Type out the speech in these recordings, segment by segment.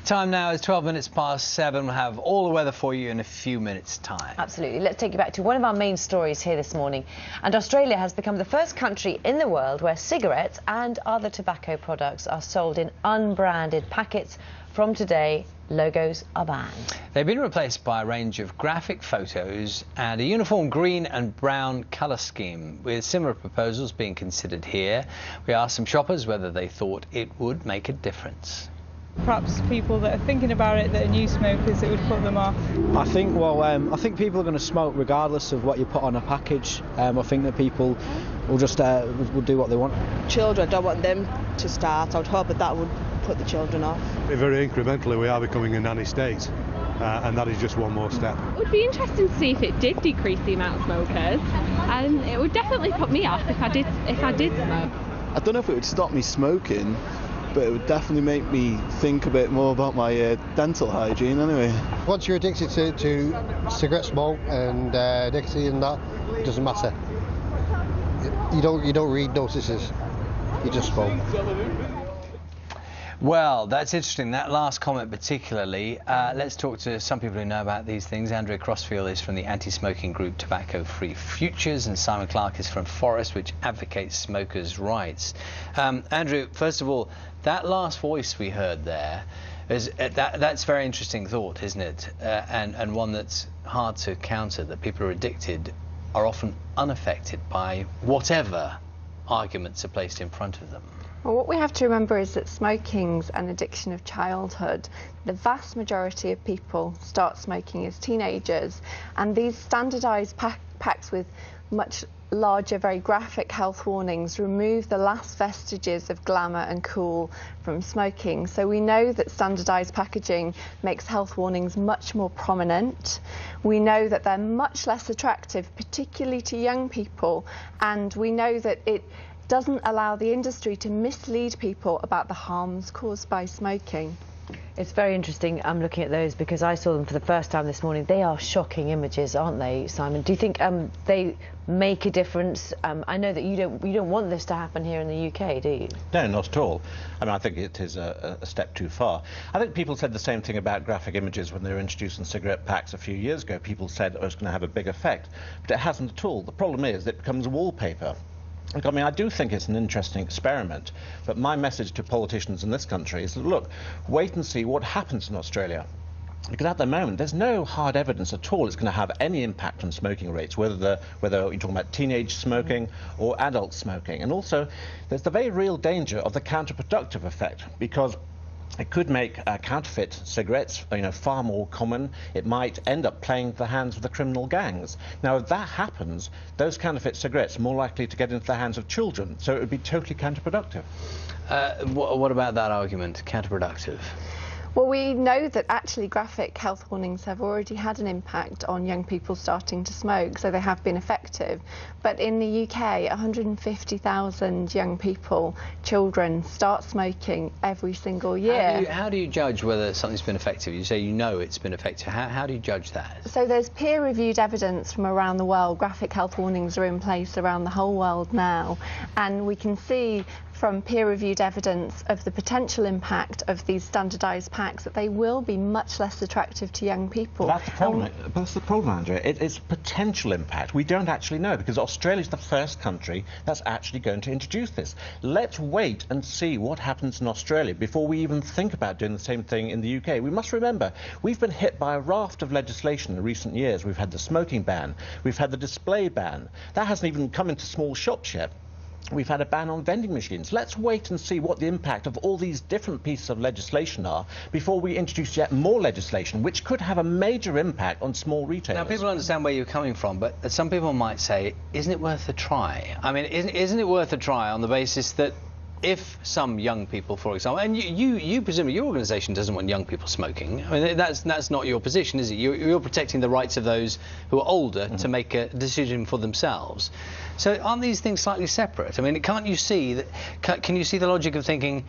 Time now is 12 minutes past 7. We'll have all the weather for you in a few minutes' time. Absolutely. Let's take you back to one of our main stories here this morning. And Australia has become the first country in the world where cigarettes and other tobacco products are sold in unbranded packets. From today, logos are banned. They've been replaced by a range of graphic photos and a uniform green and brown colour scheme, with similar proposals being considered here. We asked some shoppers whether they thought it would make a difference. Perhaps people that are thinking about it, that are new smokers, it would put them off. I think people are going to smoke regardless of what you put on a package. I think that people will just will do what they want. Children, I don't want them to start. I would hope that would put the children off. Very incrementally we are becoming a nanny state, and that is just one more step. It would be interesting to see if it did decrease the amount of smokers, and it would definitely put me off if I did smoke. I don't know if it would stop me smoking, but it would definitely make me think a bit more about my dental hygiene anyway. Once you're addicted to cigarette smoke and nicotine and that, it doesn't matter. You don't read notices, you just smoke. Well, that's interesting, that last comment particularly. Let's talk to some people who know about these things. Andrea Crossfield is from the anti-smoking group Tobacco Free Futures, and Simon Clark is from Forest, which advocates smokers' rights. Andrew, first of all, that last voice we heard there, that's a very interesting thought, isn't it? And one that's hard to counter, that people who are addicted are often unaffected by whatever arguments are placed in front of them. Well, what we have to remember is that smoking's an addiction of childhood. The vast majority of people start smoking as teenagers, and these standardised packs with much larger, very graphic health warnings remove the last vestiges of glamour and cool from smoking. So we know that standardised packaging makes health warnings much more prominent. We know that they're much less attractive, particularly to young people, and we know that it doesn't allow the industry to mislead people about the harms caused by smoking. It's very interesting. I'm looking at those because I saw them for the first time this morning. They are shocking images, aren't they, Simon? Do you think they make a difference? I know that you don't want this to happen here in the UK, do you? No, not at all. I mean, I think it is a step too far. I think people said the same thing about graphic images when they were introducing cigarette packs a few years ago. People said it was going to have a big effect, but it hasn't at all. The problem is it becomes wallpaper. Look, I mean, I do think it's an interesting experiment, but my message to politicians in this country is, look, wait and see what happens in Australia. Because at the moment, there's no hard evidence at all it's going to have any impact on smoking rates, whether you're talking about teenage smoking or adult smoking. And also, there's the very real danger of the counterproductive effect, because it could make counterfeit cigarettes, far more common. It might end up playing into the hands of the criminal gangs. Now, if that happens, those counterfeit cigarettes are more likely to get into the hands of children, so it would be totally counterproductive. What about that argument, counterproductive? Well, we know that actually graphic health warnings have already had an impact on young people starting to smoke, so they have been effective. But in the UK, 150,000 young people, children, start smoking every single year. How do you judge whether something's been effective? You say you know it's been effective. How do you judge that? So there's peer-reviewed evidence from around the world. Graphic health warnings are in place around the whole world now, and we can see from peer-reviewed evidence of the potential impact of these standardised packs that they will be much less attractive to young people. That's the problem. That's the problem, Andrea. It's potential impact. We don't actually know, because Australia's the first country that's actually going to introduce this. Let's wait and see what happens in Australia before we even think about doing the same thing in the UK. We must remember, we've been hit by a raft of legislation in recent years. We've had the smoking ban, we've had the display ban. That hasn't even come into small shops yet. We've had a ban on vending machines. Let's wait and see what the impact of all these different pieces of legislation are before we introduce yet more legislation, which could have a major impact on small retailers. Now, people understand where you're coming from, but some people might say, isn't it worth a try? I mean, isn't it worth a try on the basis that if some young people, for example, and you presumably your organisation doesn't want young people smoking. I mean, that's not your position, is it? You're protecting the rights of those who are older to make a decision for themselves. So aren't these things slightly separate? I mean, can't you see that? Can you see the logic of thinking,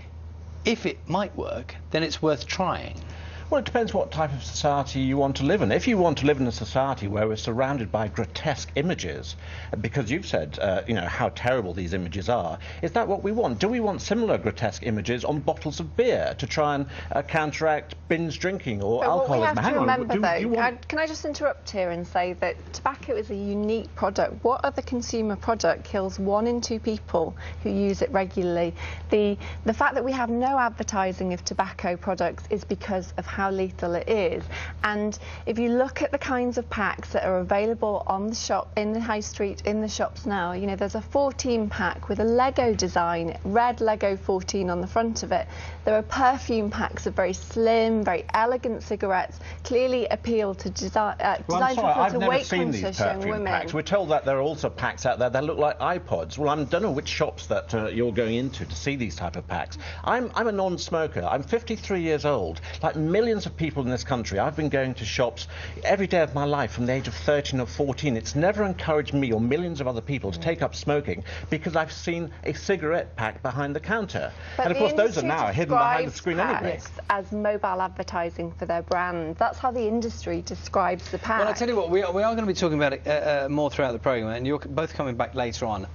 if it might work, then it's worth trying? Well, it depends what type of society you want to live in. If you want to live in a society where we're surrounded by grotesque images, because you've said, you know, how terrible these images are, is that what we want? Do we want similar grotesque images on bottles of beer to try and counteract binge drinking or alcoholism? What we have to remember, though, can I just interrupt here and say that tobacco is a unique product. What other consumer product kills 1 in 2 people who use it regularly? The fact that we have no advertising of tobacco products is because of how lethal it is. And if you look at the kinds of packs that are available on the shop, in the high street, in the shops now, you know, there's a 14 pack with a Lego design, red Lego 14 on the front of it. There are perfume packs of very slim, very elegant cigarettes, clearly appeal to designed to weight-conscious young women. Packs. We're told that there are also packs out there that look like iPods. Well, I don't know which shops that you're going into to see these type of packs. I'm a non-smoker. I'm 53 years old. Like millions of people in this country, I've been going to shops every day of my life from the age of 13 or 14. It's never encouraged me or millions of other people to take up smoking because I've seen a cigarette pack behind the counter. But and of course those are now hidden behind the screen anyway. As mobile advertising for their brand. That's how the industry describes the pack. Well, I tell you what, we are going to be talking about it more throughout the programme, and you're both coming back later on.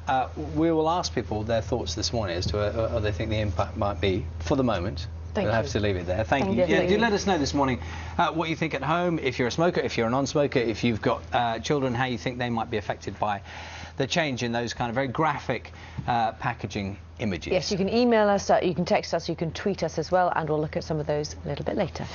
We will ask people their thoughts this morning as to what they think the impact might be for the moment. We'll have to leave it there. Thank you. Yeah, do let us know this morning what you think at home, if you're a smoker, if you're a non-smoker, if you've got children, how you think they might be affected by the change in those kind of very graphic packaging images. Yes, you can email us, you can text us, you can tweet us as well, and we'll look at some of those a little bit later.